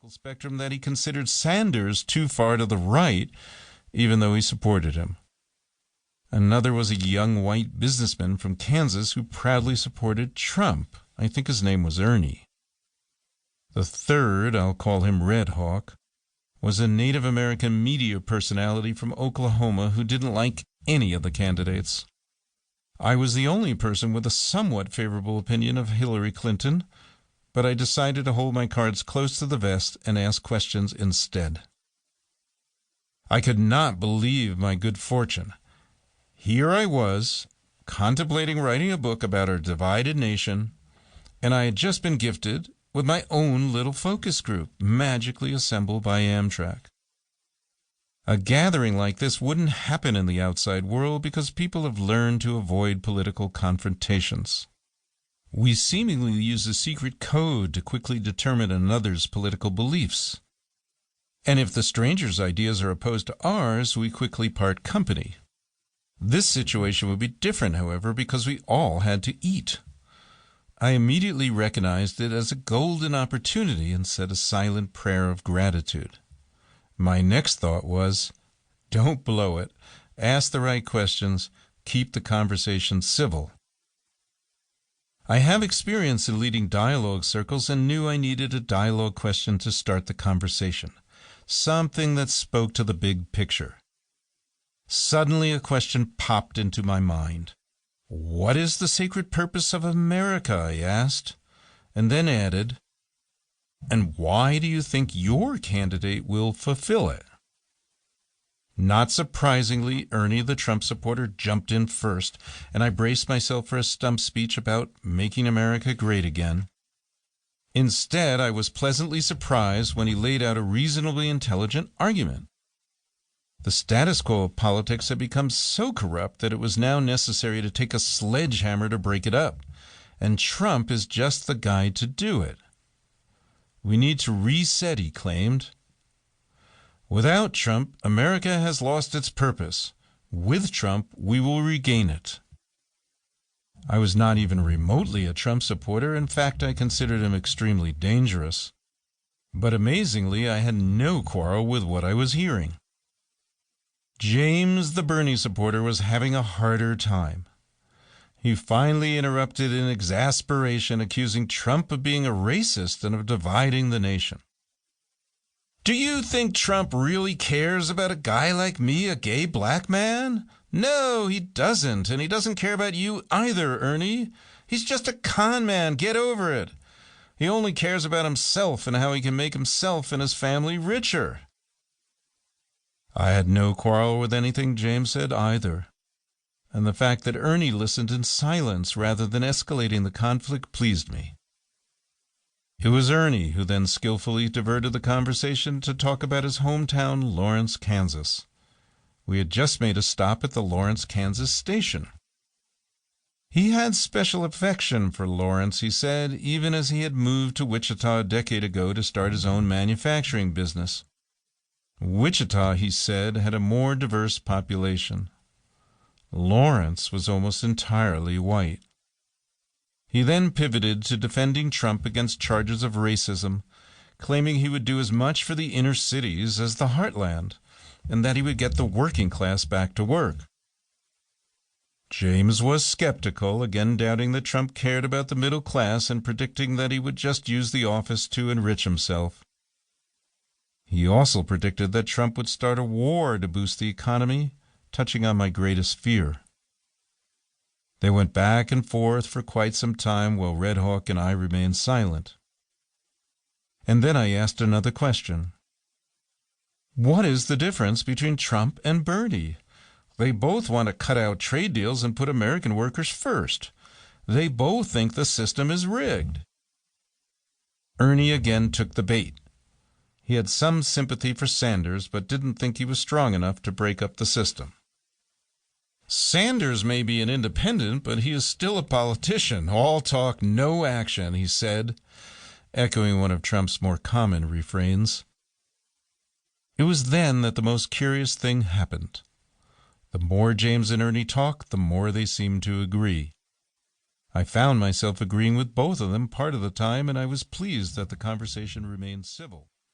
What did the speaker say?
political spectrum that he considered Sanders too far to the right, even though he supported him. Another was a young white businessman from Kansas who proudly supported Trump. I think his name was Ernie. The third, I'll call him Red Hawk, was a Native American media personality from Oklahoma who didn't like any of the candidates. I was the only person with a somewhat favorable opinion of Hillary Clinton, but I decided to hold my cards close to the vest and ask questions instead. I could not believe my good fortune. Here I was, contemplating writing a book about our divided nation, and I had just been gifted with my own little focus group, magically assembled by Amtrak. A gathering like this wouldn't happen in the outside world because people have learned to avoid political confrontations. We seemingly use a secret code to quickly determine another's political beliefs. And if the stranger's ideas are opposed to ours, we quickly part company. This situation would be different, however, because we all had to eat. I immediately recognized it as a golden opportunity and said a silent prayer of gratitude. My next thought was, don't blow it, ask the right questions, keep the conversation civil. I have experience in leading dialogue circles and knew I needed a dialogue question to start the conversation, something that spoke to the big picture. Suddenly a question popped into my mind. What is the sacred purpose of America? I asked, and then added, and why do you think your candidate will fulfill it? Not surprisingly, Ernie, the Trump supporter, jumped in first, and I braced myself for a stump speech about making America great again. Instead, I was pleasantly surprised when he laid out a reasonably intelligent argument. The status quo of politics had become so corrupt that it was now necessary to take a sledgehammer to break it up, and Trump is just the guy to do it. We need to reset, he claimed. Without Trump, America has lost its purpose. With Trump, we will regain it. I was not even remotely a Trump supporter. In fact, I considered him extremely dangerous. But amazingly, I had no quarrel with what I was hearing. James, the Bernie supporter, was having a harder time. He finally interrupted in exasperation, accusing Trump of being a racist and of dividing the nation. Do you think Trump really cares about a guy like me, a gay black man? No, he doesn't, and he doesn't care about you either, Ernie. He's just a con man. Get over it. He only cares about himself and how he can make himself and his family richer. I had no quarrel with anything James said either, and the fact that Ernie listened in silence rather than escalating the conflict pleased me. It was Ernie who then skillfully diverted the conversation to talk about his hometown, Lawrence, Kansas. We had just made a stop at the Lawrence, Kansas station. He had special affection for Lawrence, he said, even as he had moved to Wichita a decade ago to start his own manufacturing business. Wichita, he said, had a more diverse population. Lawrence was almost entirely white. He then pivoted to defending Trump against charges of racism, claiming he would do as much for the inner cities as the heartland, and that he would get the working class back to work. James was skeptical, again doubting that Trump cared about the middle class and predicting that he would just use the office to enrich himself. He also predicted that Trump would start a war to boost the economy, touching on my greatest fear. They went back and forth for quite some time while Red Hawk and I remained silent. And then I asked another question. What is the difference between Trump and Bernie? They both want to cut out trade deals and put American workers first. They both think the system is rigged. Ernie again took the bait. He had some sympathy for Sanders, but didn't think he was strong enough to break up the system. Sanders may be an independent, but he is still a politician. All talk, no action, he said, echoing one of Trump's more common refrains. It was then that the most curious thing happened. The more James and Ernie talked, the more they seemed to agree. I found myself agreeing with both of them part of the time, and I was pleased that the conversation remained civil.